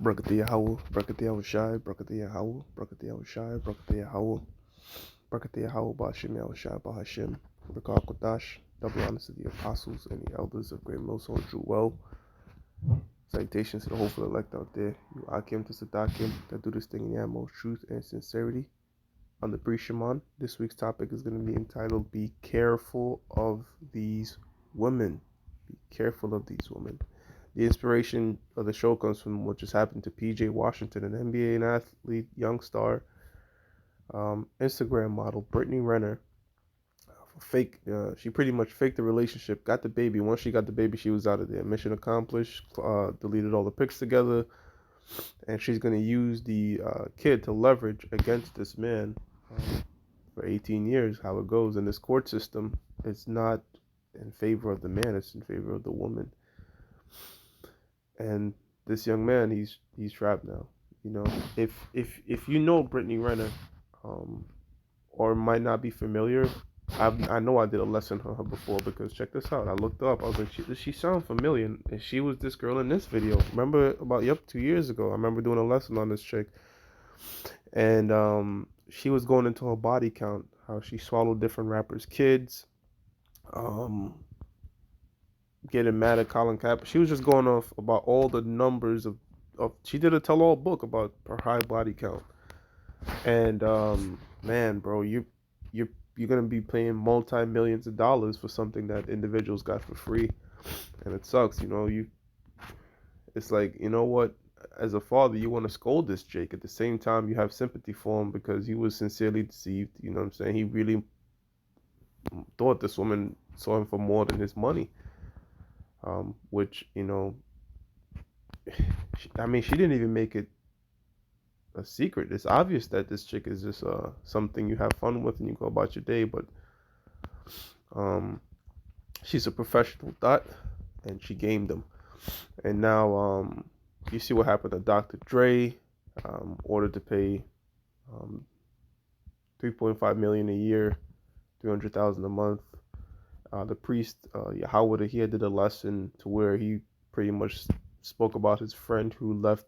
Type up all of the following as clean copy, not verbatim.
Brakatia Howell, Brakatia Shai, Brakatia Howell, Brakatia Shai, Brakatia Howell, Brakatia Howell, Bashim Shai, Bahashim, Rakal Kodash, double honors to the apostles and the elders of Great Millstone Drew well. Salutations to the hopeful elect out there. You Akim to Sadakim that do this thing in the utmost truth and sincerity. On the Pre-Shaman, this week's topic is going to be entitled Be Careful of These Women. Be careful of these women. The inspiration of the show comes from what just happened to PJ Washington, an NBA and athlete, young star, Instagram model, Brittany Renner. She pretty much faked the relationship, got the baby. Once she got the baby, she was out of there. Mission accomplished. Deleted all the pics together, and she's gonna use the kid to leverage against this man for 18 years. How it goes in this court system, it's not in favor of the man; it's in favor of the woman. And this young man, he's trapped now. You know, if you know Brittany Renner, um, or might not be familiar, I know I did a lesson on her before because check this out. I looked her up. I was like, does she sound familiar? And she was this girl in this video. Remember about 2 years ago? I remember doing a lesson on this chick, and she was going into her body count, how she swallowed different rappers' kids, um, getting mad at Colin Kaepernick. She was just going off about all the numbers of. She did a tell-all book about her high body count, and man, bro, you're gonna be paying multi-millions of dollars for something that individuals got for free, and it sucks. It's like, you know what? As a father, you want to scold this Jake. At the same time, you have sympathy for him because he was sincerely deceived. You know what I'm saying? He really thought this woman saw him for more than his money. Which, I mean, she didn't even make it a secret. It's obvious that this chick is just something you have fun with and you go about your day. But um, she's a professional thought, and she gamed him. And now you see what happened to Dr. Dre, ordered to pay um, 3.5 million a year, 300,000 a month. The priest, Yahweh, he did a lesson to where he pretty much spoke about his friend who left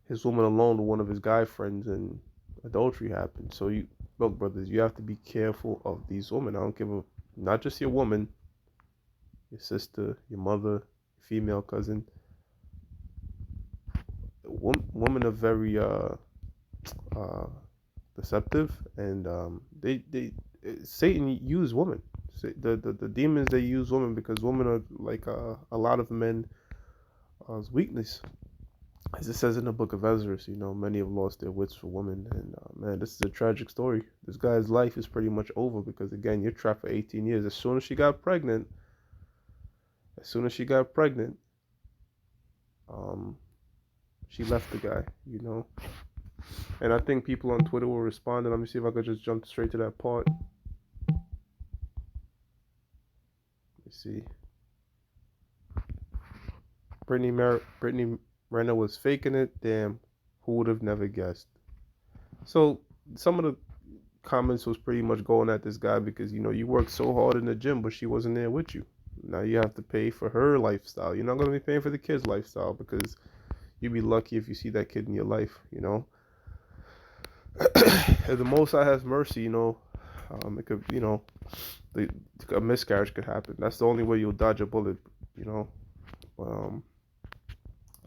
his woman alone with one of his guy friends, and adultery happened. So look, brothers, you have to be careful of these women. I don't give a, not just your woman, your sister, your mother, female cousin. Women are very uh, deceptive, and they Satan use women. The demons, they use women because women are like a lot of men's weakness. As it says in the book of Ezra, many have lost their wits for women, and man, this is a tragic story. This guy's life is pretty much over because again, you're trapped for 18 years. As soon as she got pregnant, um, she left the guy. And I think people on Twitter will respond. And let me see if I could just jump straight to that part. Let's see. Brittany Renner was faking it. Damn, who would have never guessed? So some of the comments was pretty much going at this guy because you worked so hard in the gym, but she wasn't there with you. Now you have to pay for her lifestyle. You're not gonna be paying for the kid's lifestyle because you'd be lucky if you see that kid in your life. If the Most High has mercy, it could, the, a miscarriage could happen. That's the only way you'll dodge a bullet. You know. Um,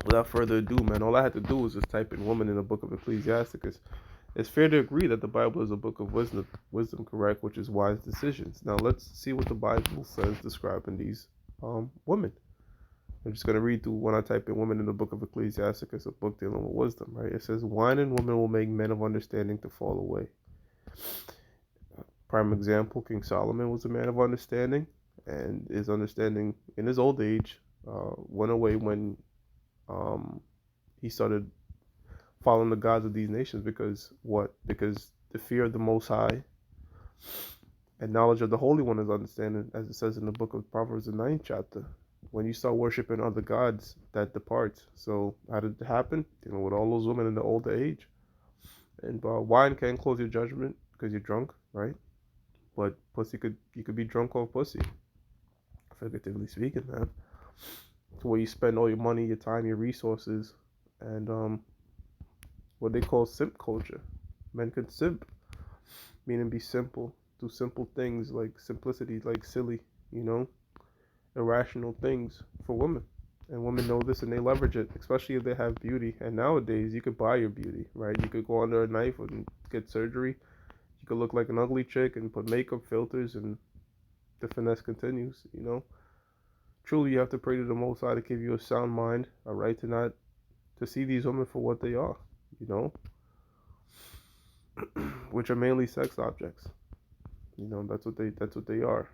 Without further ado, man, all I had to do was just type in "woman" in the book of Ecclesiasticus. It's fair to agree that the Bible is a book of wisdom, correct, which is wise decisions. Now let's see what the Bible says describing these women. I'm just gonna read through when I type in "woman" in the book of Ecclesiasticus, a book dealing with wisdom, right? It says, "Wine and women will make men of understanding to fall away." Prime example: King Solomon was a man of understanding, and his understanding in his old age went away when um, he started following the gods of these nations. Because what? Because the fear of the Most High and knowledge of the Holy One is understanding, as it says in the book of Proverbs, the ninth chapter. When you start worshiping other gods, that departs. So how did it happen? With all those women in the older age. And wine can't close your judgment because you're drunk, right? But pussy you could be drunk off pussy, figuratively speaking, man. To where you spend all your money, your time, your resources and what they call simp culture. Men can simp, meaning be simple, do simple things like simplicity, like silly, you know, irrational things for women. And women know this and they leverage it, especially if they have beauty. And nowadays, you could buy your beauty, right? You could go under a knife and get surgery. You could look like an ugly chick and put makeup filters, and the finesse continues, you know. Truly, you have to pray to the Most High to give you a sound mind, a right to not to see these women for what they are, you know, which are mainly sex objects. You know, that's what they are.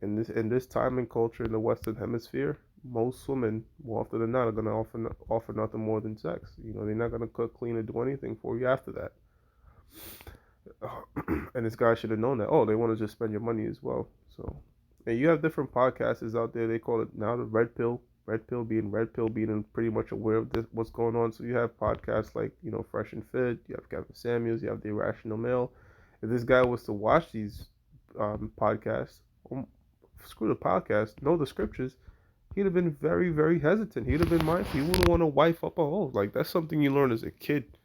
In this time and culture in the Western Hemisphere, most women, more often than not, are gonna offer nothing more than sex. You know, they're not gonna cook, clean, or do anything for you after that. And this guy should have known that. Oh, they want to just spend your money as well. So, and you have different podcasters out there. They call it now the red pill. Red pill being pretty much aware of this, what's going on. So you have podcasts like Fresh and Fit. You have Kevin Samuels. You have the Irrational Male. If this guy was to watch these podcasts, screw the podcast, know the scriptures, he'd have been very, very hesitant. He'd have been mindful. He wouldn't want to wife up a hoe. Like that's something you learn as a kid,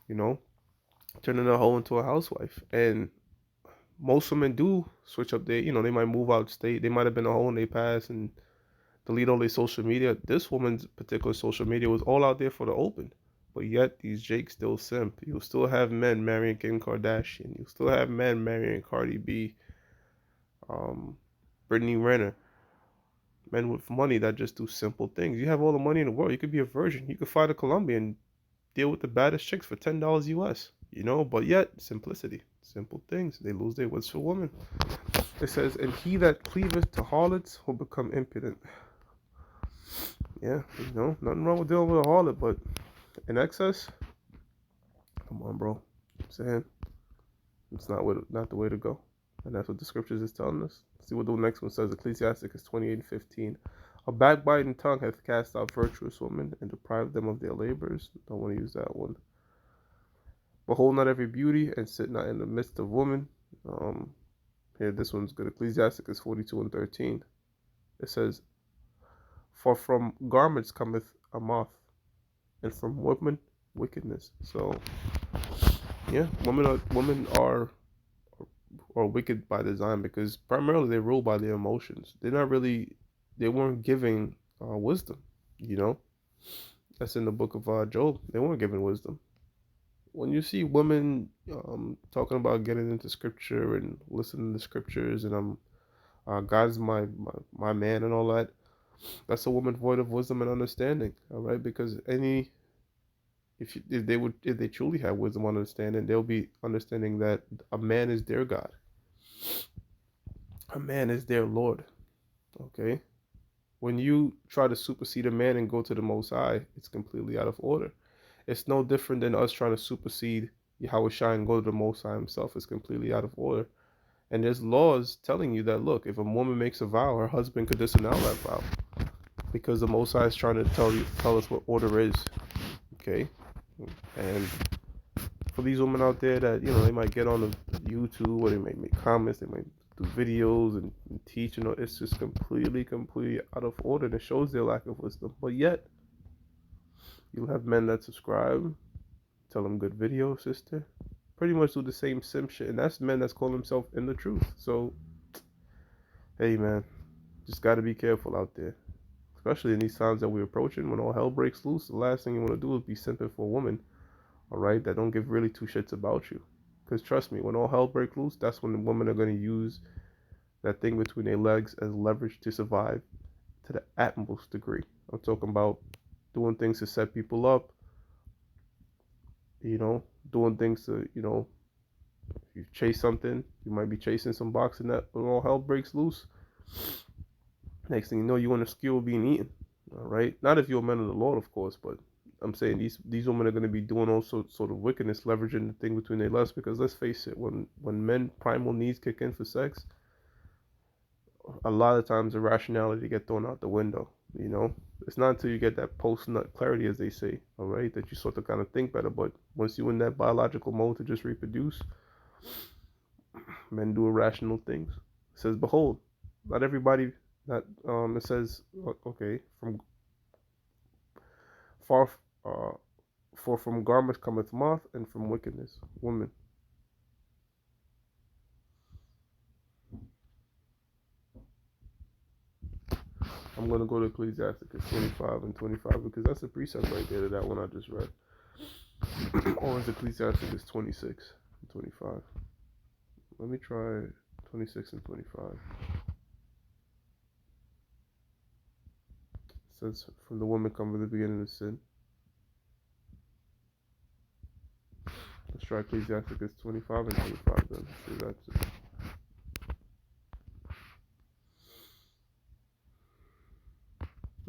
you know, turning a hoe into a housewife. And most women do switch up they might move out state. They might have been a hoe in they past and delete all their social media. This woman's particular social media was all out there for the open. But yet these Jakes still simp. You'll still have men marrying Kim Kardashian. You'll still have men marrying Cardi B, um, Brittany Renner. Men with money that just do simple things. You have all the money in the world. You could be a virgin. You could fly to Colombia and deal with the baddest chicks for $10 US. But yet simplicity, simple things. They lose their wits for women. It says, "And he that cleaveth to harlots will become impudent." Yeah, nothing wrong with dealing with a harlot, but in excess, come on, bro. I'm saying it's not the way to go, and that's what the scriptures is telling us. Let's see what the next one says. Ecclesiasticus 28:15. A backbiting tongue hath cast out virtuous women and deprived them of their labors. Don't want to use that one. Behold not every beauty, and sit not in the midst of women. Here, this one's good. Ecclesiasticus 42:13. It says, "For from garments cometh a moth, and from women wickedness." So, yeah, women are wicked by design because primarily they rule by their emotions. They weren't giving wisdom. You know, that's in the book of Job. They weren't giving wisdom. When you see women talking about getting into scripture and listening to scriptures and God's my man and all that, that's a woman void of wisdom and understanding. All right, because if they truly have wisdom and understanding, they'll be understanding that a man is their God, a man is their Lord. Okay, when you try to supersede a man and go to the Most High, it's completely out of order. It's no different than us trying to supersede Yahweh Shai and go to the Most High himself. It's completely out of order. And there's laws telling you that, look, if a woman makes a vow, her husband could disannul that vow because the Most High is trying to tell us what order is. Okay, and for these women out there that they might get on the YouTube or they might make comments, they might do videos and teach. It's just completely out of order. And it shows their lack of wisdom. But yet, you'll have men that subscribe, tell them good video, sister. Pretty much do the same sim shit, and that's men that's calling themselves in the truth. So, hey man, just gotta be careful out there, especially in these times that we're approaching. When all hell breaks loose, the last thing you want to do is be simping for a woman, all right, that don't give really two shits about you. Because trust me, when all hell breaks loose, that's when the women are gonna use that thing between their legs as leverage to survive to the utmost degree. I'm talking about doing things to set people up, doing things to, if you chase something, you might be chasing some boxing that when all hell breaks loose. Next thing you know, you on a skewer being eaten. All right, not if you're a man of the Lord, of course, but I'm saying these women are going to be doing all sort of wickedness, leveraging the thing between their lusts. Because let's face it, when men primal needs kick in for sex, a lot of times the rationality get thrown out the window. It's not until you get that post nut clarity, as they say, all right, that you sort of kind of think better. But once you're in that biological mode to just reproduce, men do irrational things. It says, "Behold, not everybody that it says okay from far Uh, for from garments cometh moth, and from wickedness, woman. I'm gonna go to Ecclesiasticus 25 and 25 because that's a precept right there to that one I just read. Or is Ecclesiasticus 26 and 25? Let me try 26 and 25. It says, "From the woman cometh the beginning of sin." Let's try Ecclesiasticus 25 and 25 then. See that's it.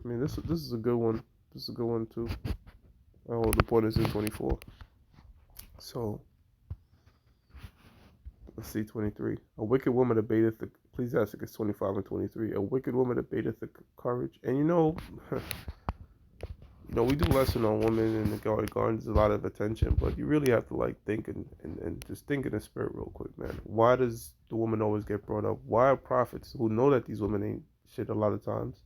I mean, this is a good one. This is a good one too. Oh, the point is in 24. So let's see 23. A wicked woman abateth the Ecclesiasticus 25 and 23. A wicked woman abateth the courage. And we do lesson on women and the garden's a lot of attention, but you really have to like think and just think in the spirit real quick, man. Why does the woman always get brought up? Why are prophets who know that these women ain't shit a lot of times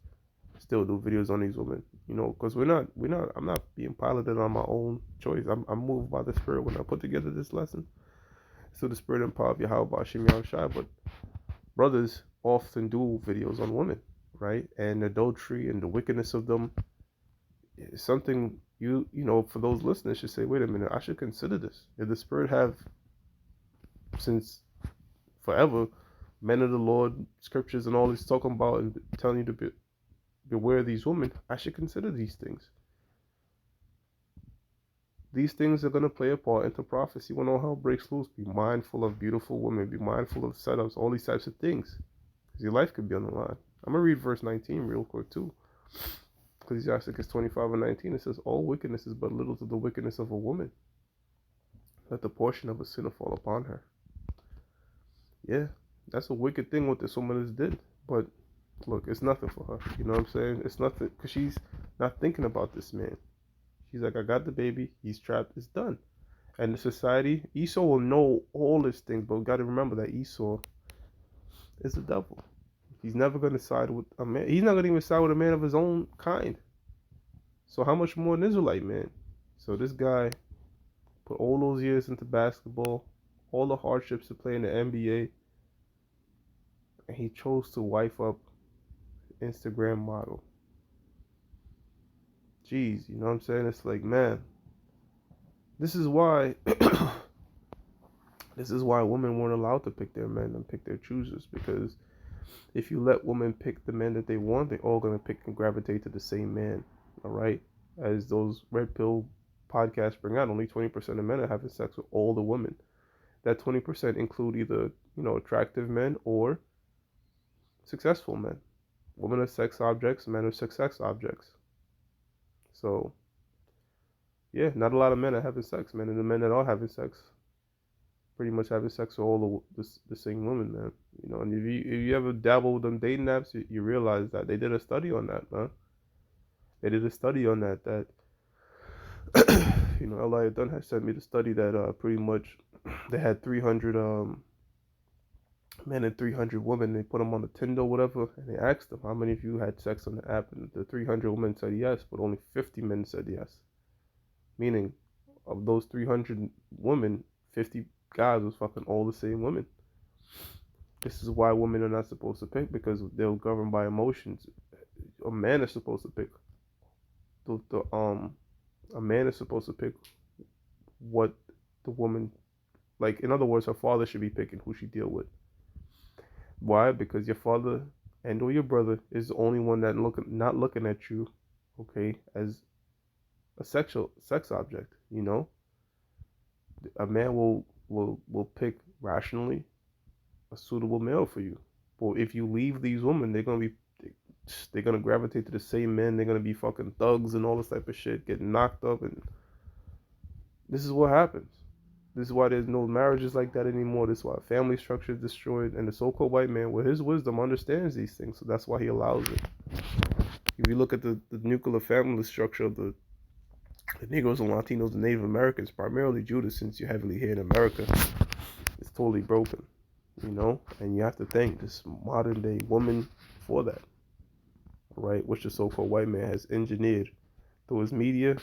still do videos on these women? Because I'm not being piloted on my own choice. I'm moved by the spirit when I put together this lesson. So the spirit and power of Yahweh Shem Shai, but brothers often do videos on women, right? And adultery and the wickedness of them is something for those listeners should say, wait a minute, I should consider this. If the spirit have since forever, men of the Lord, scriptures and all this talking about and telling you to beware these women, I should consider these things. These things are going to play a part into prophecy. When all hell breaks loose, be mindful of beautiful women, be mindful of setups, all these types of things. Because your life could be on the line. I'm going to read verse 19 real quick too. Ecclesiasticus 25 and 19, it says, all wickedness is but little to the wickedness of a woman. Let the portion of a sinner fall upon her. Yeah, that's a wicked thing what this woman has did. But look, it's nothing for her. You know what I'm saying? It's nothing because she's not thinking about this man. She's like, I got the baby. He's trapped. It's done. And the society, Esau will know all these things, but we got to remember that Esau is the devil. He's never going to side with a man. He's not going to even side with a man of his own kind. So how much more an Israelite man? So this guy put all those years into basketball, all the hardships to play in the NBA, and he chose to wife up Instagram model. Jeez, you know what I'm saying? It's like, man, this is why this is why women weren't allowed to pick their men and pick their choosers, because if you let women pick the men that they want, they're all gonna pick and gravitate to the same man. All right, as those red pill podcasts bring out, only 20% of men are having sex with all the women. That 20% include either attractive men or successful men. Women are sex objects, men are success objects. So yeah, not a lot of men are having sex, man, and the men that are having sex, pretty much having sex with all the same women, man. And if you ever dabble with them dating apps, you realize that they did a study on that, man. They did a study on that Elia Dunn had sent me the study that pretty much they had 300 men and 300 women. They put them on the Tinder or whatever, and they asked them how many of you had sex on the app, and the 300 women said yes, but only 50 men said yes. Meaning, of those 300 women, 50 guys was fucking all the same women. This is why women are not supposed to pick, because they're governed by emotions. A man is supposed to pick. A man is supposed to pick what the woman, like, in other words, her father should be picking who she deal with. Why? Because your father and or your brother is the only one that not looking at you, okay, as a sex object. A man will pick rationally a suitable male for you. But if you leave these women, they're gonna gravitate to the same men. They're gonna be fucking thugs and all this type of shit, getting knocked up, and this is what happens. This is why there's no marriages like that anymore. This is why family structure is destroyed. And the so-called white man, with his wisdom, understands these things. So that's why he allows it. If you look at the nuclear family structure of the Negroes and Latinos and Native Americans, primarily Judah, since you're heavily here in America, it's totally broken. And you have to thank this modern day woman for that, right? Which the so-called white man has engineered through his media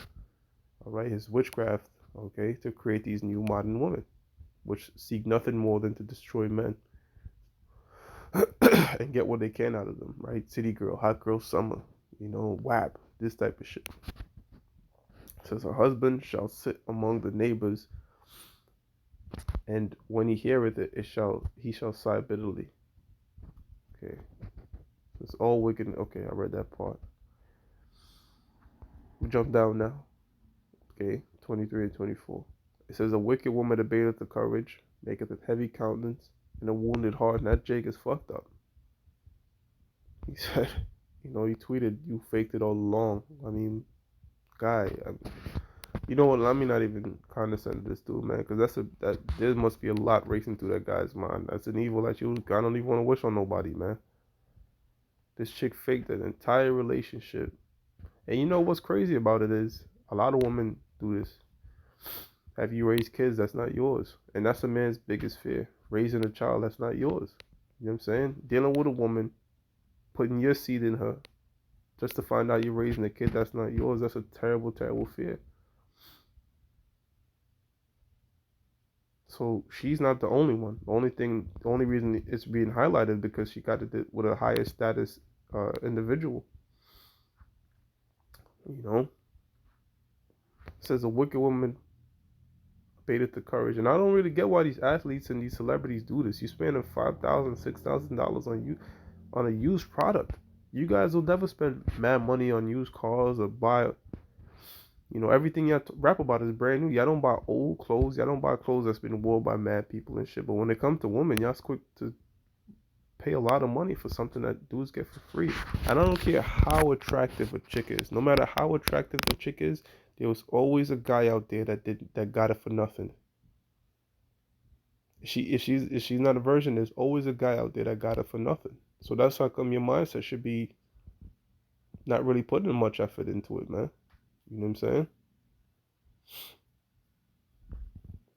all right, his witchcraft, okay, to create these new modern women, which seek nothing more than to destroy men and get what they can out of them, right? City girl, hot girl summer, WAP, this type of shit. It says her husband shall sit among the neighbors, and when he heareth it, he shall sigh bitterly. Okay, so it's all wicked. Okay, I read that part. We jump down now. Okay, 23 and 24. It says a wicked woman abateth the courage, maketh a heavy countenance, and a wounded heart. And that Jake is fucked up. He said, he tweeted, "You faked it all along." I mean, guy, you know what? Let me not even condescend to this dude, man, because that there must be a lot racing through that guy's mind. That's an evil that I don't even want to wish on nobody, man. This chick faked an entire relationship, and you know what's crazy about it is a lot of women do this. Have you raised kids that's not yours? And that's a man's biggest fear, raising a child that's not yours. You know what I'm saying? Dealing with a woman, putting your seed in her, just to find out you're raising a kid that's not yours. That's a terrible, terrible fear. So she's not the only one. The only reason it's being highlighted because she got it with a higher status individual. You know, it says a wicked woman abated the courage, and I don't really get why these athletes and these celebrities do this. You spending $5,000, $6,000 on a used product. You guys will never spend mad money on used cars or buy. Everything y'all rap about is brand new. Y'all don't buy old clothes. Y'all don't buy clothes that's been worn by mad people and shit. But when it comes to women, y'all's quick to pay a lot of money for something that dudes get for free. And I don't care how attractive a chick is. No matter how attractive the chick is, there was always a guy out there that got it for nothing. If she's not a virgin, there's always a guy out there that got it for nothing. So that's how come your mindset should be not really putting much effort into it, man. You know what I'm saying?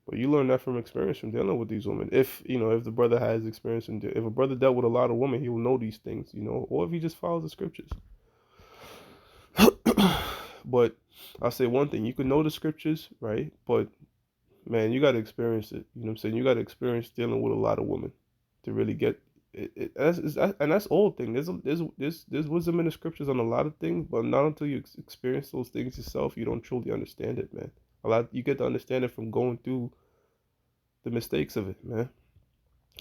But you learn that from experience from dealing with these women. If the brother has experience and if a brother dealt with a lot of women, he will know these things, or if he just follows the scriptures. But I'll say one thing: you can know the scriptures, right? But man, you got to experience it. You know what I'm saying? You got to experience dealing with a lot of women to really get it. And that's all thing. There's wisdom in the scriptures on a lot of things, but not until you experience those things yourself, you don't truly understand it, man. A lot you get to understand it from going through the mistakes of it, man.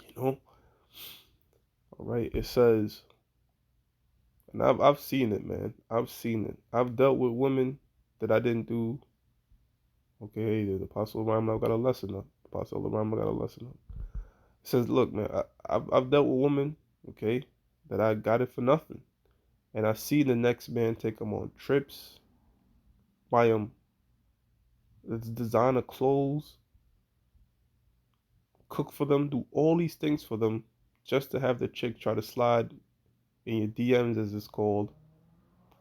You know. All right. It says, and I've seen it, man. I've seen it. I've dealt with women that I didn't do. Okay, the Apostle Rama got a lesson up. Apostle Rama got a lesson up. It says, look, man, I've dealt with women, okay, that I got it for nothing. And I see the next man take them on trips, buy them designer clothes, cook for them, do all these things for them just to have the chick try to slide in your DMs, as it's called,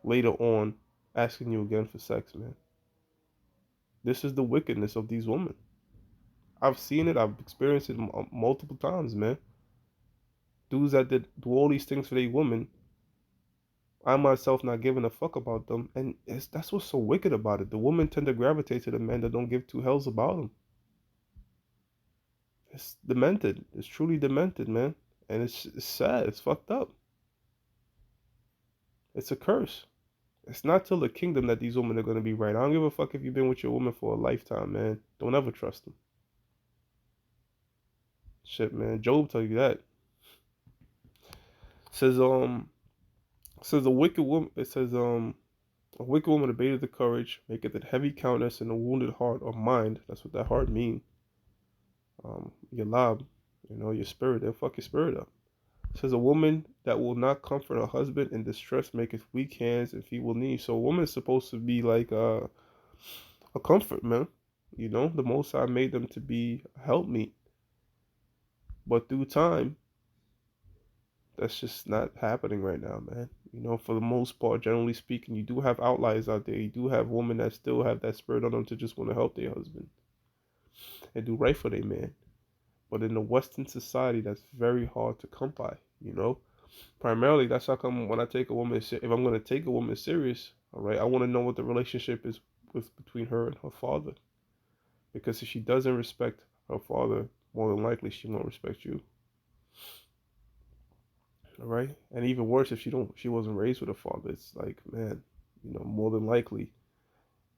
later on, asking you again for sex, man. This is the wickedness of these women. I've seen it. I've experienced it multiple times, man. Dudes that did do all these things for their women, I myself not giving a fuck about them, and that's what's so wicked about it. The women tend to gravitate to the men that don't give two hells about them. It's demented. It's truly demented, man, and it's sad. It's fucked up. It's a curse. It's not till the kingdom that these women are gonna be right. I don't give a fuck if you've been with your woman for a lifetime, man. Don't ever trust them. Shit, man. Job tell you that. Says says a wicked woman. It says a wicked woman abated the courage, maketh it heavy countenance and a wounded heart or mind. That's what that heart mean. Your lob, your spirit. They'll fuck your spirit up. It says a woman that will not comfort her husband in distress maketh weak hands and feeble knees. So a woman is supposed to be like a comfort, man. The Most High made them to be a helpmeet. But through time, that's just not happening right now, man. For the most part, generally speaking, you do have outliers out there. You do have women that still have that spirit on them to just want to help their husband and do right for their man. But in the Western society, that's very hard to come by. Primarily, that's how come when I take a woman, if I'm going to take a woman serious, all right, I want to know what the relationship is was between her and her father. Because if she doesn't respect her father, more than likely she won't respect you. All right, and even worse if she wasn't raised with a father. It's like, man, more than likely.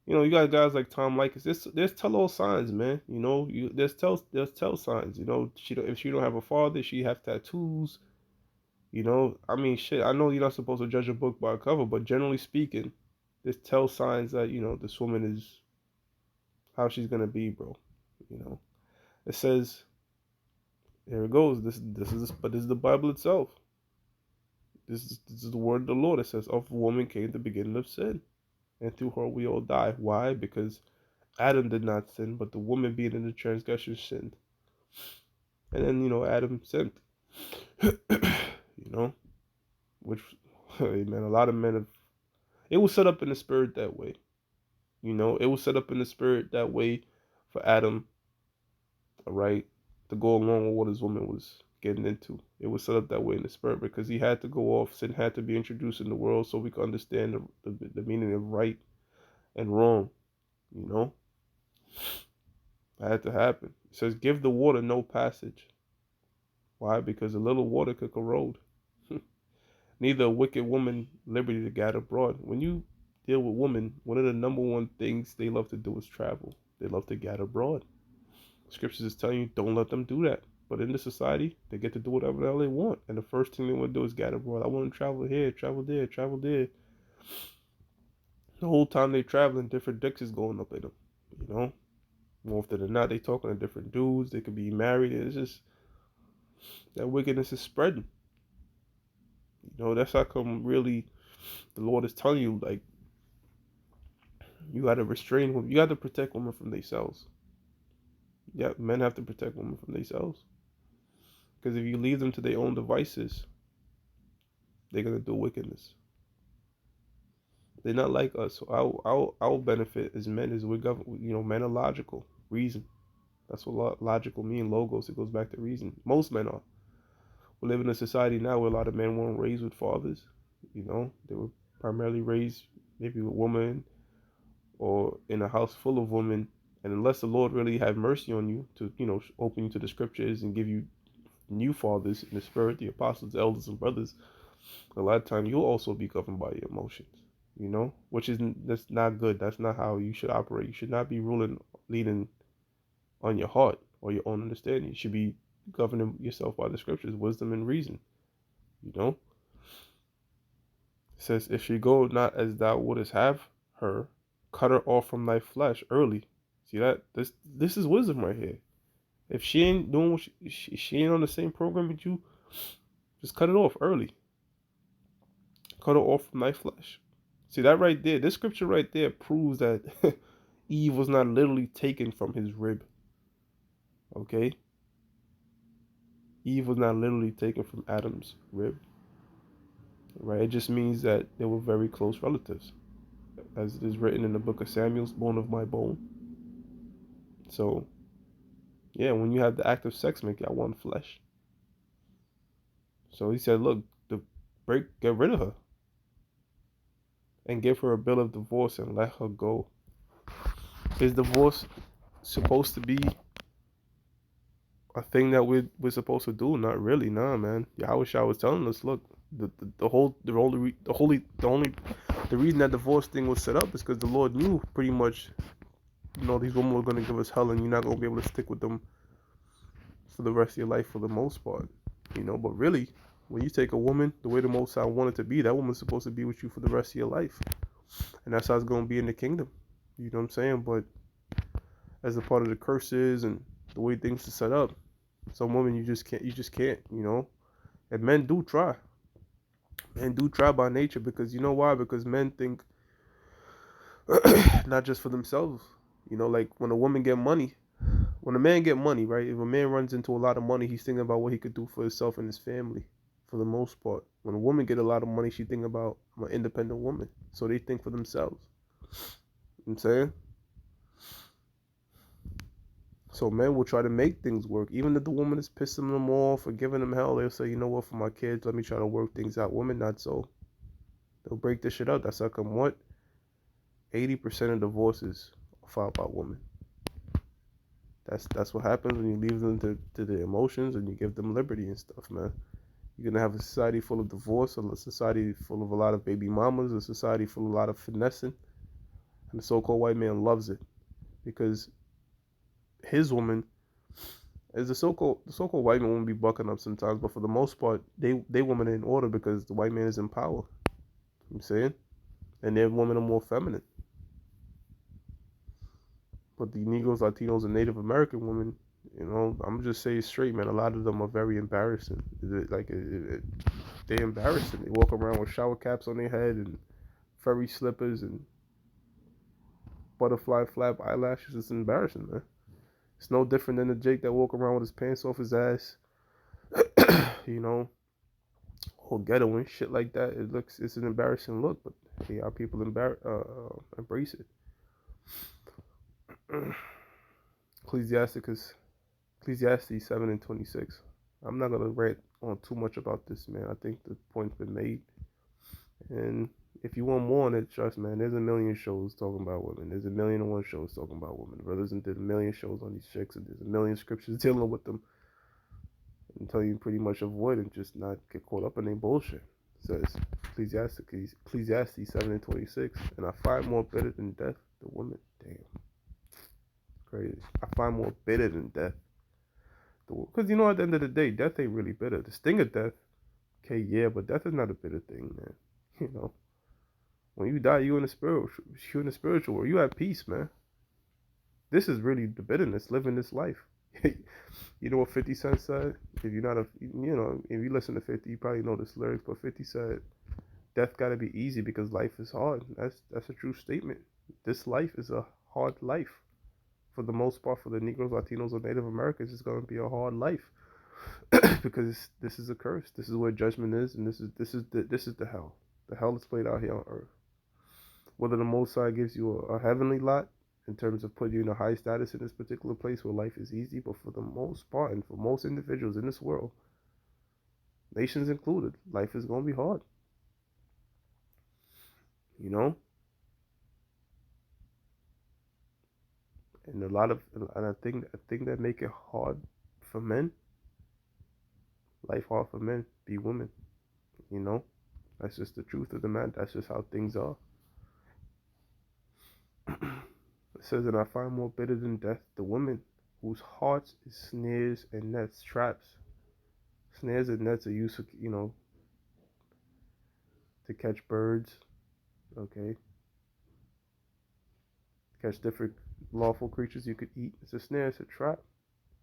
You got guys like Tom Likas. There's tell-all signs, man. There's tell signs. If she don't have a father, she have tattoos. I mean, shit. I know you're not supposed to judge a book by a cover, but generally speaking, there's tell signs that this woman is how she's gonna be, bro. You know, it says here it goes. This is the Bible itself. This is the word of the Lord. It says, "Of woman came the beginning of sin, and through her we all die." Why? Because Adam did not sin, but the woman being in the transgression sinned. And then, Adam sinned. you know, which, hey, man, a lot of men have, it was set up in the spirit that way. It was set up in the spirit that way for Adam, all right, to go along with what his woman was getting into. It was set up that way in the spirit because he had to go off, sin had to be introduced in the world so we could understand the meaning of right and wrong, you know? That had to happen. It says, give the water no passage. Why? Because a little water could corrode. Neither a wicked woman liberty to gather abroad. When you deal with women, one of the number one things they love to do is travel. They love to gather abroad. Scriptures is telling you don't let them do that. But in this society, they get to do whatever the hell they want. And the first thing they want to do is gather abroad. I want to travel here, travel there, travel there. The whole time they traveling, different dicks is going up in them. You know? More often than not, they talking to different dudes. They could be married. It's just that wickedness is spreading. That's how come really the Lord is telling you, like, you got to restrain women. You got to protect women from themselves. Yeah, men have to protect women from themselves. Because if you leave them to their own devices, they're going to do wickedness. They're not like us. So our benefit as men is men are logical. Reason. That's what logical mean. Logos. It goes back to reason. Most men are. We live in a society now where a lot of men weren't raised with fathers. They were primarily raised maybe with women or in a house full of women. And unless the Lord really have mercy on you to, open you to the scriptures and give you new fathers in the spirit, the apostles, the elders, and brothers, a lot of times you'll also be governed by your emotions, which is that's not good. That's not how you should operate. You should not be leading on your heart or your own understanding. You should be governing yourself by the scriptures, wisdom and reason. It says, if she go not as thou wouldest have her, cut her off from thy flesh early. See that? This is wisdom right here. If she ain't doing what she ain't on the same program with you, just cut it off early. Cut her off from thy flesh. See that right there? This scripture right there proves that Eve was not literally taken from his rib. Okay? Eve was not literally taken from Adam's rib. Right? It just means that they were very close relatives. As it is written in the book of Samuel's bone of my bone. So, yeah, when you have the act of sex, make y'all one flesh. So he said, look, get rid of her and give her a bill of divorce and let her go. Is divorce supposed to be a thing that we're supposed to do? Not really, nah, man. Yahweh was telling us, look, the reason that divorce thing was set up is because the Lord knew pretty much, these women were gonna give us hell, and you're not gonna be able to stick with them for the rest of your life for the most part, But really, when you take a woman the way the Most High wanted to be, that woman's supposed to be with you for the rest of your life, and that's how it's gonna be in the kingdom. You know what I'm saying? But as a part of the curses and the way things are set up, some women you just can't. And men do try. Men do try by nature because you know why? Because men think not just for themselves. Like when a woman get money, when a man get money, right? If a man runs into a lot of money, he's thinking about what he could do for himself and his family, for the most part. When a woman get a lot of money, she think about, I'm an independent woman, so they think for themselves. You know what I'm saying? So men will try to make things work, even if the woman is pissing them off or giving them hell. They'll say, you know what, for my kids, let me try to work things out. Women not so. They'll break this shit up. That's how come what? 80% of divorces are filed by women. That's what happens when you leave them to the emotions and you give them liberty and stuff, man. You're gonna have a society full of divorce, a society full of a lot of baby mamas, a society full of a lot of finessing, and the so-called white man loves it because his woman is the so-called white man won't be bucking up sometimes, but for the most part, they women are in order because the white man is in power. You know what I'm saying, and their women are more feminine. But the Negroes, Latinos, and Native American women, I'm just saying straight, man. A lot of them are very embarrassing. They're embarrassing. They walk around with shower caps on their head and furry slippers and butterfly flap eyelashes. It's embarrassing, man. It's no different than the Jake that walk around with his pants off his ass, you know, or ghetto and shit like that. It's an embarrassing look, but hey, our people embrace it. Ecclesiasticus Ecclesiastes 7:26. I'm not gonna rant on too much about this, man. I think the point's been made. And if you want more on it, trust, man, there's a million shows talking about women. There's a million and one shows talking about women. Brothers and did a million shows on these chicks, and there's a million scriptures dealing with them and tell you pretty much avoid and just not get caught up in their bullshit. It says Ecclesiastes 7:26, and I find more bitter than death the woman. Damn, crazy. I find more bitter than death. Because at the end of the day, death ain't really bitter. The sting of death, okay, yeah, but death is not a bitter thing, man. You know, when you die, you in the spiritual world. You have peace, man. This is really the bitterness, living this life. You know what 50 Cent said? If you're not if you listen to 50, you probably know this lyrics, but 50 said, death gotta be easy because life is hard. That's a true statement. This life is a hard life. For the most part, for the Negroes, Latinos, or Native Americans, it's gonna be a hard life. Because this is a curse. This is where judgment is, and this is the hell. The hell is played out here on earth. Whether the Most High gives you a heavenly lot in terms of putting you in a high status in this particular place where life is easy, but for the most part, and for most individuals in this world, nations included, life is gonna be hard. You know, and I think that make it hard for men. Life hard for men, be women. You know, that's just the truth of the matter. That's just how things are. It says, and I find more bitter than death the women whose hearts is snares and nets, traps. Snares and nets are used, to catch birds, okay? Catch different lawful creatures you could eat. It's a snare, it's a trap.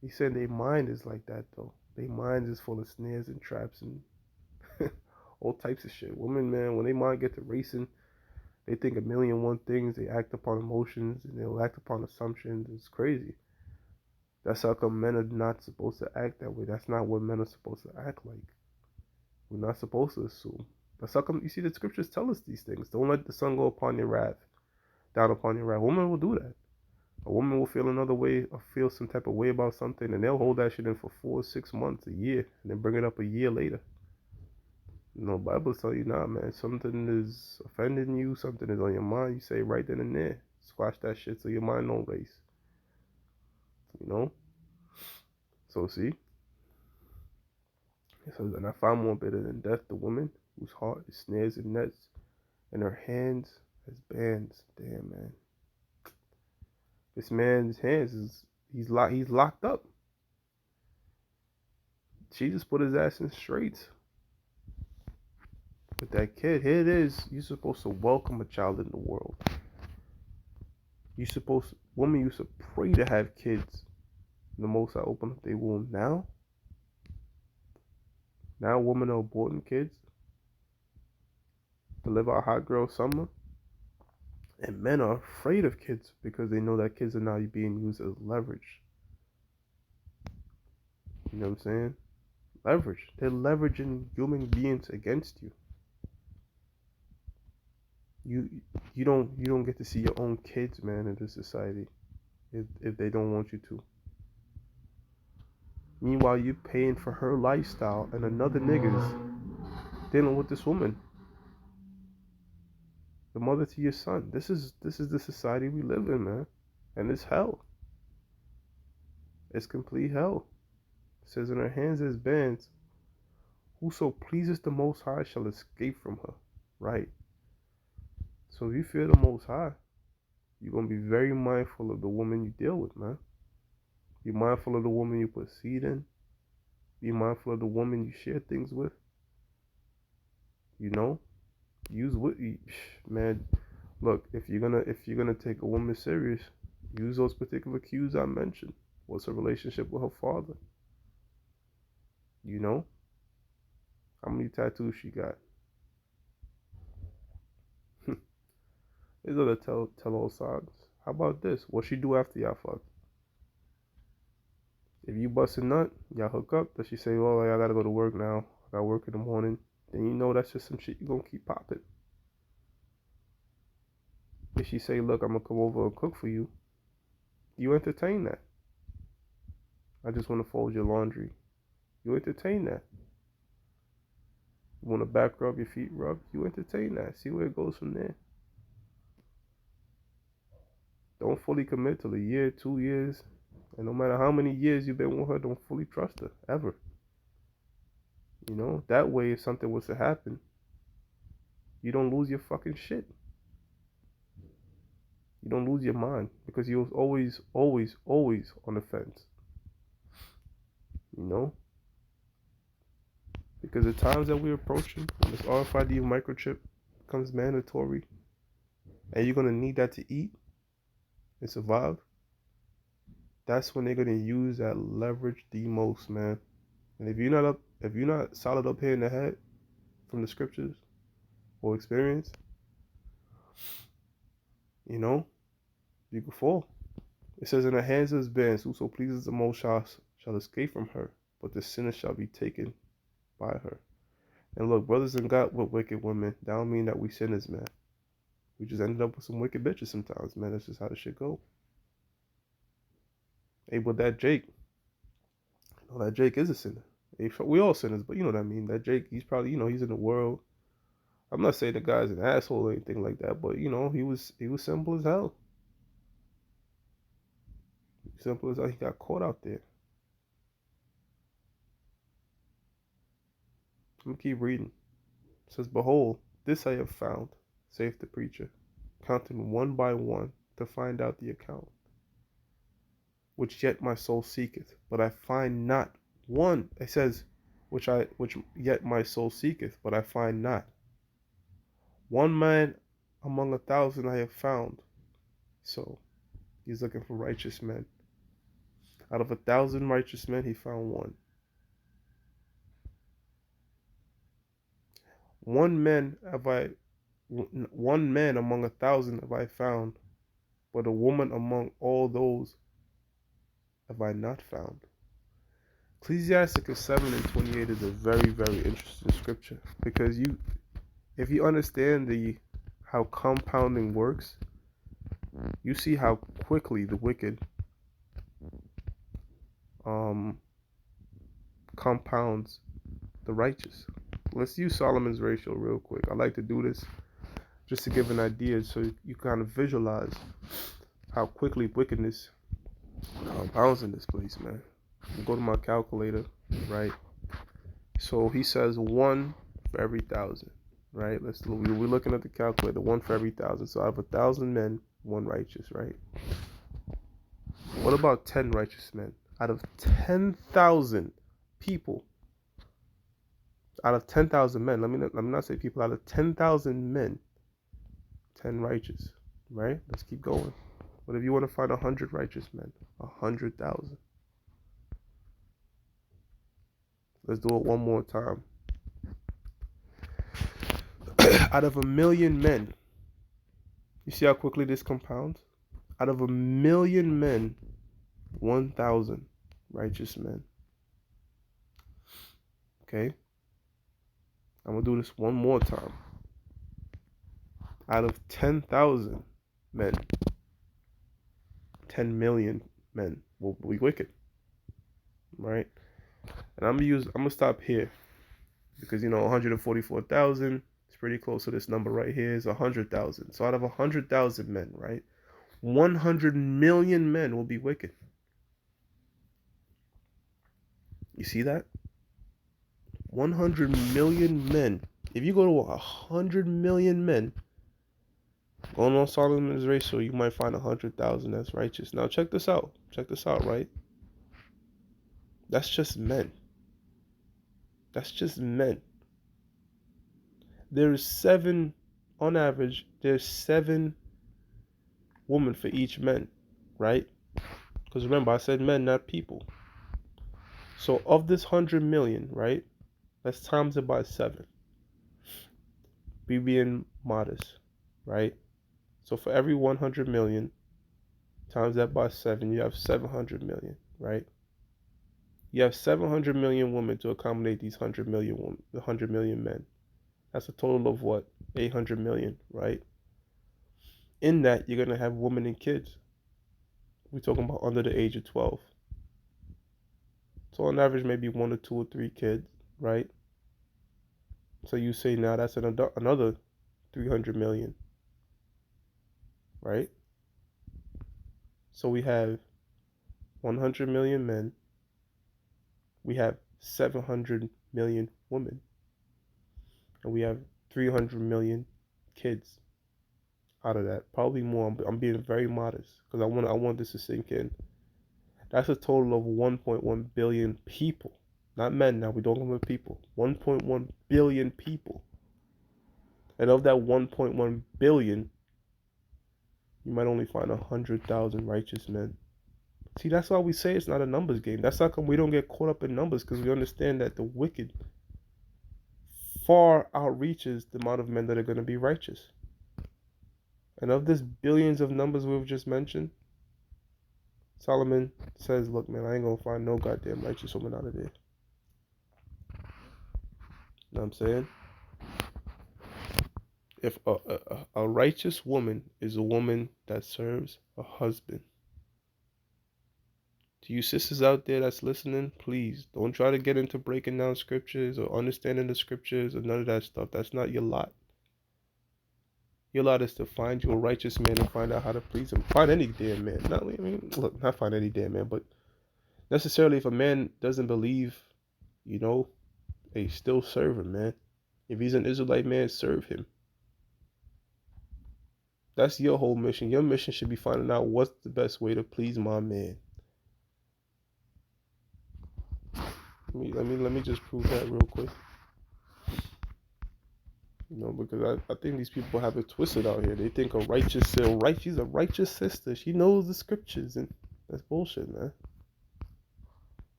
He said their mind is like that, though. Their mind is full of snares and traps and all types of shit. Women, man, when they mind get to racing, they think a million and one things. They act upon emotions and they'll act upon assumptions. It's crazy. That's how come men are not supposed to act that way. That's not what men are supposed to act like. We're not supposed to assume. That's how come you see the scriptures tell us these things. Don't let the sun go upon your wrath, down upon your wrath. Women will do that. A woman will feel another way or feel some type of way about something, and they'll hold that shit in for 4 6 months, a year, and then bring it up a year later. Bible tell you, nah, man, something is offending you, something is on your mind. You say right then and there, squash that shit so your mind don't race. You know. So see, it says, and I found more bitter than death the woman whose heart is snares and nets, and her hands as bands. Damn, man. This man's hands he's locked up. She just put his ass in straights. With that kid, here it is. You're supposed to welcome a child in the world. Women used to pray to have kids. The Most I open up their womb now. Now women are aborting kids to live out hot girl summer. And men are afraid of kids because they know that kids are now being used as leverage. You know what I'm saying? Leverage. They're leveraging human beings against you. You don't get to see your own kids, man, in this society if they don't want you to. Meanwhile, you paying for her lifestyle and another nigga's dealing with this woman. the mother to your son. This is the society we live in, man. And it's hell. It's complete hell. It says in her hands is bands. Whoso pleases the Most High shall escape from her. Right. So if you fear the Most High, you're gonna be very mindful of the woman you deal with, man. Be mindful of the woman you put seed in. Be mindful of the woman you share things with. You know, use what, man. Look, if you're gonna take a woman serious, use those particular cues I mentioned. What's her relationship with her father? You know, how many tattoos she got? These are the tell all signs. How about this? What she do after y'all fuck? If you bust a nut, y'all hook up. Does she say, "Oh, I gotta go to work now. I got work in the morning"? Then you know that's just some shit you gonna keep popping. If she say, "Look, I'm gonna come over and cook for you," you entertain that. I just want to fold your laundry. You entertain that. You want to back rub, your feet rub. You entertain that. See where it goes from there. Don't fully commit till a year, 2 years, and no matter how many years you've been with her, don't fully trust her ever. You know that way, if something was to happen, you don't lose your fucking shit. You don't lose your mind because you're always, always, always on the fence. You know, because the times that we're approaching, when this RFID microchip becomes mandatory, and you're gonna need that to eat and survive, that's when they're gonna use that leverage the most, man. And if you're not solid up here in the head from the scriptures or experience, you know, you can fall. It says, "In the hands of his bands, whoso pleases the most shall escape from her, but the sinner shall be taken by her." And look, brothers and God with wicked women, that don't mean that we sinners, man. We just ended up with some wicked bitches sometimes, man. That's just how the shit go. Hey, but that Jake, that Jake is a sinner. We all sinners, but you know what I mean. That Jake, he's probably, he's in the world. I'm not saying the guy's an asshole or anything like that, but he was simple as hell. Simple as hell. He got caught out there. Let me keep reading. It says, "Behold, this I have found," saith the preacher, counting one by one to find out the account, "which yet my soul seeketh, but I find not one." It says, which yet my soul seeketh, but I find not. "One man among 1,000 I have found." So he's looking for righteous men. Out of 1,000 righteous men, he found one. One man among 1,000 have I found, but a woman among all those have I not found. Ecclesiasticus 7:28 is a very, very interesting scripture because if you understand how compounding works, you see how quickly the wicked compounds the righteous. Let's use Solomon's ratio real quick. I like to do this just to give an idea so you kind of visualize how quickly wickedness compounds in this place, man. I'll go to my calculator, right? So he says 1 for every 1,000, right? We're looking at the calculator, 1 for every 1,000. So out of 1,000 men, 1 righteous, right? What about 10 righteous men? Out of 10,000 people, out of 10,000 men, let me not say people, out of 10,000 men, 10 righteous, right? Let's keep going. But if you want to find 100 righteous men, 100,000. Let's do it one more time. Out of 1,000,000 men, you see how quickly this compounds? Out of 1,000,000 men, 1,000 righteous men. Okay? I'm going to do this one more time. Out of 10,000 men, 10 million men will be wicked. Right? And I'm gonna stop here because 144,000 It's pretty close to this number right here is 100,000. So out of 100,000 men, right, 100 million men will be wicked. You see that? 100 million men. If you go to 100 million men going on Solomon's ratio, you might find 100,000 that's righteous. Now check this out. Check this out, right? That's just men. That's just men. There's seven, on average, there's 7 women for each man, right? Because remember, I said men, not people. So of this 100 million, right? Let's times it by 7. Be being modest, right? So for every 100 million, times that by 7, you have 700 million, right? You have 700 million women to accommodate these 100 million women, the 100 million men. That's a total of what? 800 million, right? In that, you're going to have women and kids. We're talking about under the age of 12. So on average, maybe 1 or 2 or 3 kids, right? So you say now that's another 300 million, right? So we have 100 million men. We have 700 million women. And we have 300 million kids out of that. Probably more. I'm being very modest because I want this to sink in. That's a total of 1.1 billion people. Not men now, we're talking about people. 1.1 billion people. And of that 1.1 billion, you might only find 100,000 righteous men. See, that's why we say it's not a numbers game. That's how come we don't get caught up in numbers, because we understand that the wicked far outreaches the amount of men that are going to be righteous. And of this billions of numbers we've just mentioned, Solomon says, look, man, I ain't going to find no goddamn righteous woman out of there. You know what I'm saying? If a righteous woman is a woman that serves a husband. To you sisters out there that's listening, please don't try to get into breaking down scriptures or understanding the scriptures or none of that stuff. That's not your lot. Your lot is to find you a righteous man and find out how to please him. Find any damn man. Not find any damn man, but necessarily if a man doesn't believe, hey, still serve him, man. If he's an Israelite man, serve him. That's your whole mission. Your mission should be finding out what's the best way to please my man. Let me just prove that real quick. Because I think these people have it twisted out here. They think she's a righteous sister. She knows the scriptures, and that's bullshit, man.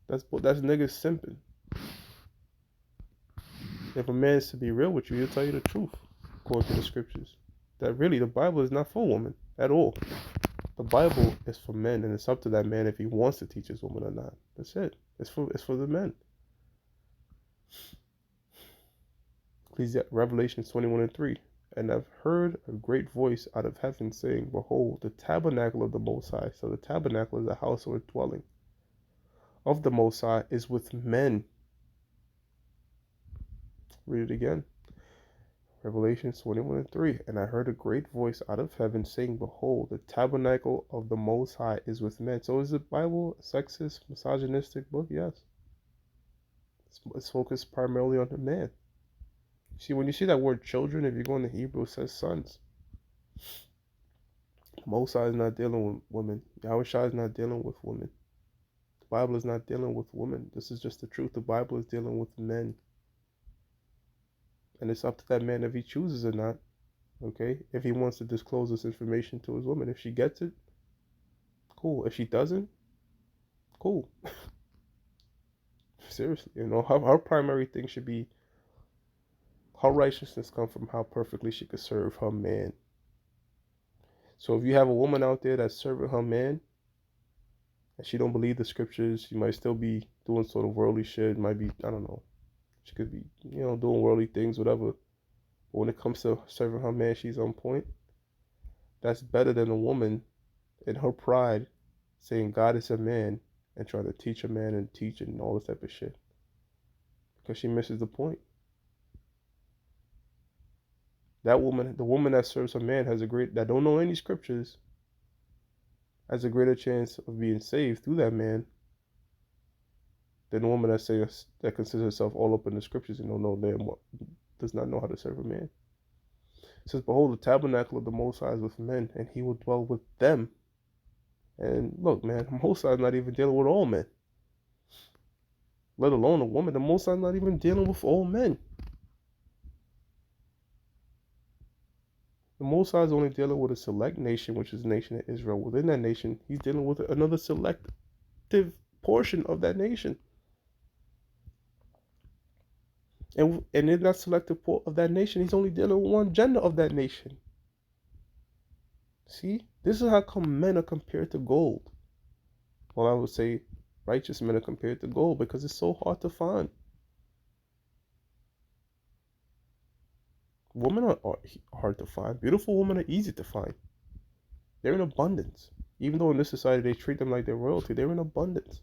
That's niggas simping. If a man is to be real with you, he'll tell you the truth, according to the scriptures. That really, the Bible is not for women at all. The Bible is for men, and it's up to that man if he wants to teach his woman or not. That's it. It's for the men. Revelation 21:3. And I've heard a great voice out of heaven saying, behold, the tabernacle of the Most High. So the tabernacle is the house or dwelling of the Most High is with men. Read it again. Revelation 21:3. And I heard a great voice out of heaven saying, behold, the tabernacle of the Most High is with men. So is the Bible a sexist, misogynistic book? Yes. It's focused primarily on the man. See, when you see that word children, if you go into Hebrew, it says sons. Mosai is not dealing with women. Yahushua is not dealing with women. The Bible is not dealing with women. This is just the truth. The Bible is dealing with men. And it's up to that man if he chooses or not. Okay? If he wants to disclose this information to his woman. If she gets it, cool. If she doesn't, cool. Seriously. Her primary thing should be her righteousness comes from how perfectly she could serve her man. So if you have a woman out there that's serving her man, and she don't believe the scriptures, she might still be doing sort of worldly shit. Might be, I don't know. She could be, doing worldly things, whatever. But when it comes to serving her man, she's on point. That's better than a woman in her pride saying God is a man and trying to teach a man and teach and all this type of shit. Because she misses the point. That woman, the woman that serves her man, that don't know any scriptures, has a greater chance of being saved through that man than the woman that considers herself all up in the scriptures and don't know damn what, does not know how to serve a man. It says, "Behold, the tabernacle of the Most High is with men, and He will dwell with them." And look, man, the Most High is not even dealing with all men, let alone a woman. The Most High is not even dealing with all men. The Most High is only dealing with a select nation, which is the nation of Israel. Within that nation, He's dealing with another selective portion of that nation. And in that selective part of that nation, He's only dealing with one gender of that nation. See, this is how come men are compared to gold. Well, I would say righteous men are compared to gold because it's so hard to find. Women are hard to find. Beautiful women are easy to find. They're in abundance. Even though in this society they treat them like they're royalty, they're in abundance.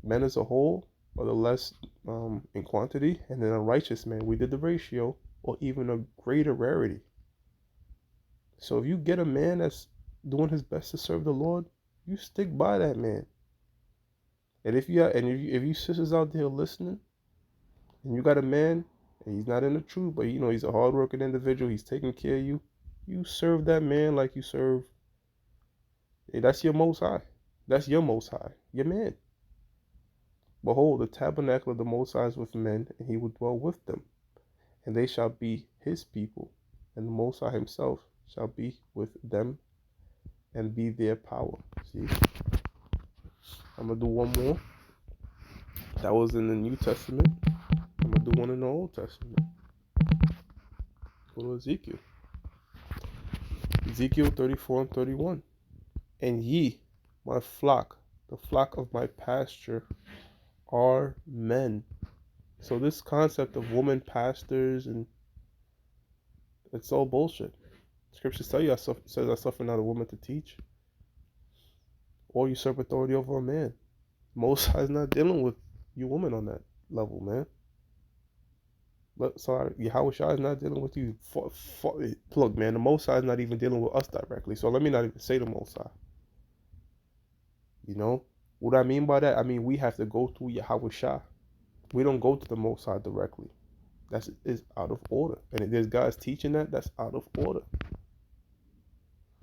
Men as a whole are the less in quantity, and then a righteous man, we did the ratio, or even a greater rarity. So if you get a man that's doing his best to serve the Lord, you stick by that man. And if you sisters out there listening, and you got a man, and he's not in the truth, but he's a hardworking individual, he's taking care of you, you serve that man like you serve. Hey, that's your Most High. That's your Most High, your man. Behold, the tabernacle of the Most High is with men, and He will dwell with them, and they shall be His people, and the Most High Himself shall be with them and be their power. See, I'm gonna do one more. That was in the New Testament. I'm gonna do one in the Old Testament. Go to Ezekiel. Ezekiel 34 and 31. And ye, my flock, the flock of my pasture, are men. So this concept of woman pastors, and it's all bullshit. Scriptures tell you, says I suffer not a woman to teach, or usurp authority over a man. Most High is not dealing with you women on that level, man. But sorry, Yahweh Shai is not dealing with you. Look, man, the Most High is not even dealing with us directly. So let me not even say the Most High. You know what I mean by that? I mean we have to go through Yahweh Shai. We don't go to the Most High directly. That is out of order. And if there's guys teaching that's out of order.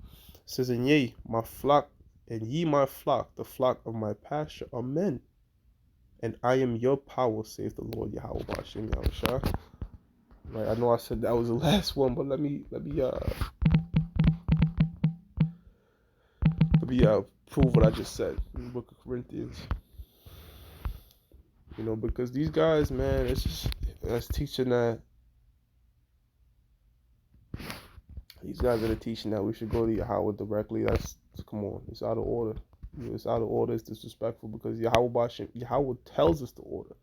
It says, and ye, my flock, the flock of my pasture, are men. And I am your power, saith the Lord Yahweh Bashem Yahushua. Right, I know I said that was the last one, but let me prove what I just said in the book of Corinthians. Because these guys, man, that's teaching that these guys that are teaching that we should go to Yahweh directly. Come on, it's out of order. It's out of order. It's disrespectful because Yahweh tells us to order.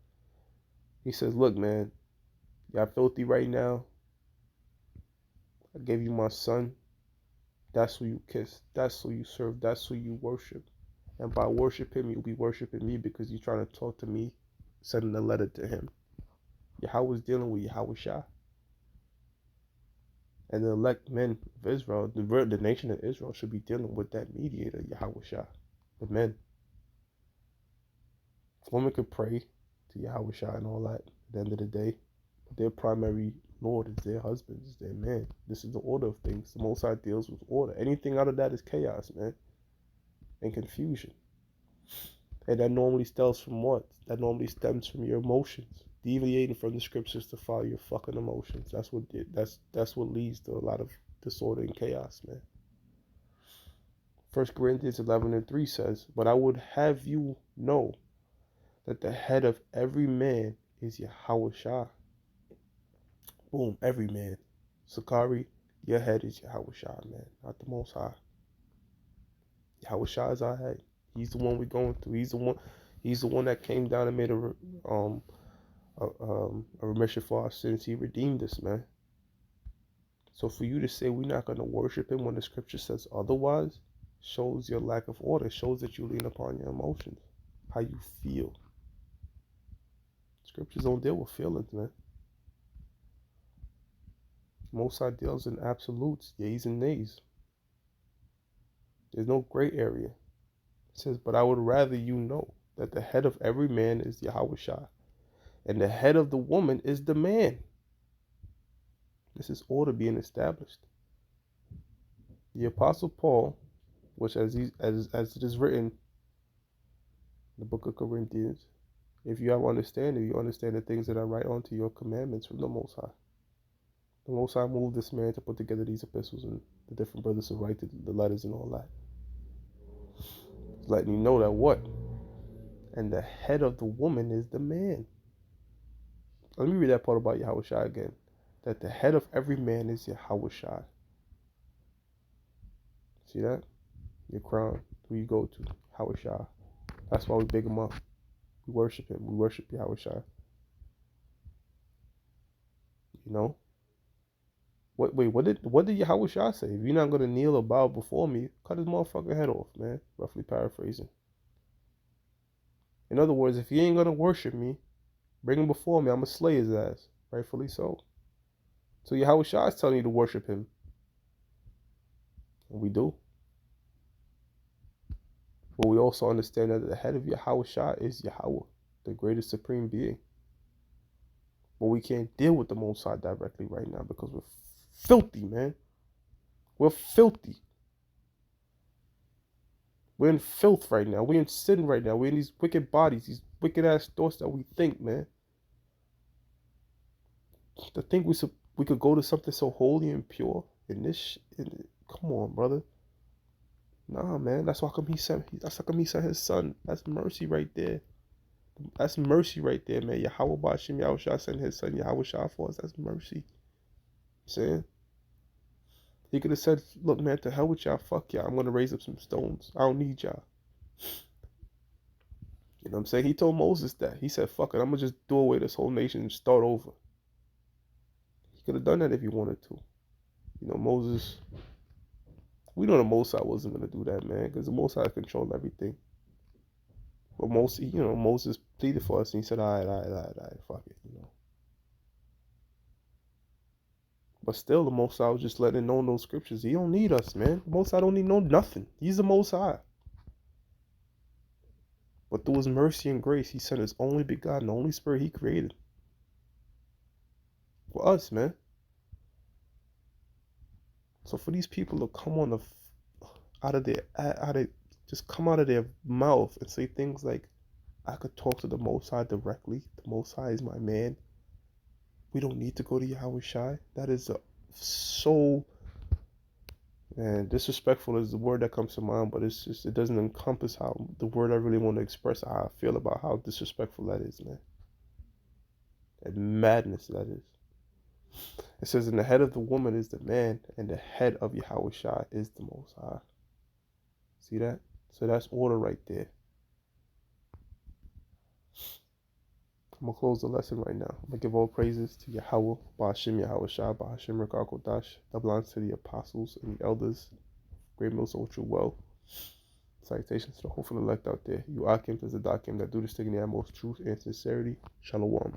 He says, look, man, y'all filthy right now. I gave you my son. That's who you kiss. That's who you serve. That's who you worship. And by worshiping, you'll be worshiping me because you're trying to talk to me, sending a letter to him. Yahweh's dealing with Yahweh Shah. And the elect men of Israel, the nation of Israel, should be dealing with that mediator, Yahweh Shah. The men. Women could pray to Yahweh Shah and all that at the end of the day. But their primary Lord is their husband, is their man. This is the order of things. The Most High deals with order. Anything out of that is chaos, man. And confusion. And that normally stems from what? That normally stems from your emotions. Deviating from the scriptures to follow your fucking emotions. That's what leads to a lot of disorder and chaos, man. 1 Corinthians 11 and 3 says, but I would have you know that the head of every man is Yahweh Shah. Boom, every man. Sakari, your head is Yahweh Shah, man, not the Most High. Yahweh Shah is our head. He's the one we're going through. He's the one that came down and made a remission for our sins. He redeemed us, man. So for you to say we're not going to worship him when the scripture says otherwise shows your lack of order. Shows that you lean upon your emotions, how you feel. Scriptures don't deal with feelings, man. Most High deals in absolutes, yeas and nays. There's no gray area. It says, but I would rather you know that the head of every man is Yahweh Shai, and the head of the woman is the man. This is order being established. The Apostle Paul, which as it is written in the book of Corinthians, if you have understanding, you understand the things that I write onto your commandments from the Most High. The Most High moved this man to put together these epistles and the different brothers to write the letters and all that. It's letting you know that what? And the head of the woman is the man. Let me read that part about Yahweh Shai again. That the head of every man is Yahweh Shai. See that? Your crown, who you go to, Yahweh Shai. That's why we big him up. We worship him. We worship Yahweh Shai. You know? What did Yahweh Shai say? If you're not gonna kneel or bow before me, cut his motherfucking head off, man. Roughly paraphrasing. In other words, if he ain't gonna worship me, bring him before me, I'm gonna slay his ass. Rightfully so. So Yahweh Shai is telling you to worship him. And we do. But we also understand that the head of Yahweh Shai is Yahweh, the greatest supreme being. But we can't deal with the Most High directly right now because we're filthy, man. We're filthy. We're in filth right now. We're in sin right now. We're in these wicked bodies, these wicked ass thoughts that we think, man. To think we could go to something so holy and pure in this. Come on, brother. Nah, man. That's how come he sent his son. That's mercy right there. That's mercy right there, man. Yahweh Bashim Yahweh Shah sent his son Yahweh Shah for us. That's mercy. Saying he could have said, "Look, man, to hell with y'all. Fuck y'all. I'm gonna raise up some stones. I don't need y'all." You know what I'm saying? He told Moses that. He said, "Fuck it. I'm gonna just do away this whole nation and start over." He could have done that if he wanted to. You know, Moses. We know the Mosai wasn't gonna do that, man, because the Mosai controlled everything. But Moses pleaded for us, and he said, "All right, fuck it," you know. But still, the Most High was just letting know in those scriptures, he don't need us, man. The Most High don't need nothing. He's the Most High. But through his mercy and grace, he sent his only begotten, the only spirit he created. For us, man. So for these people to come on just come out of their mouth and say things like, I could talk to the Most High directly. The Most High is my man. We don't need to go to Yahweh Shai. That is so, man, disrespectful is the word that comes to mind, but it doesn't encompass how the word I really want to express how I feel about how disrespectful that is, man. And madness that is. It says, and the head of the woman is the man, and the head of Yahweh Shai is the Most High. See that? So that's order right there. I'm going to close the lesson right now. I'm going to give all praises to Yahweh, Ba'ashim Yahweh Shai, Ba'ashim Rekar Kodash. That belongs to the apostles and the elders. Great Mills Ultra Well. Salutations to the hopeful elect out there. You Akim to the Dakim that do this thing in the utmost truth and sincerity. Shalom.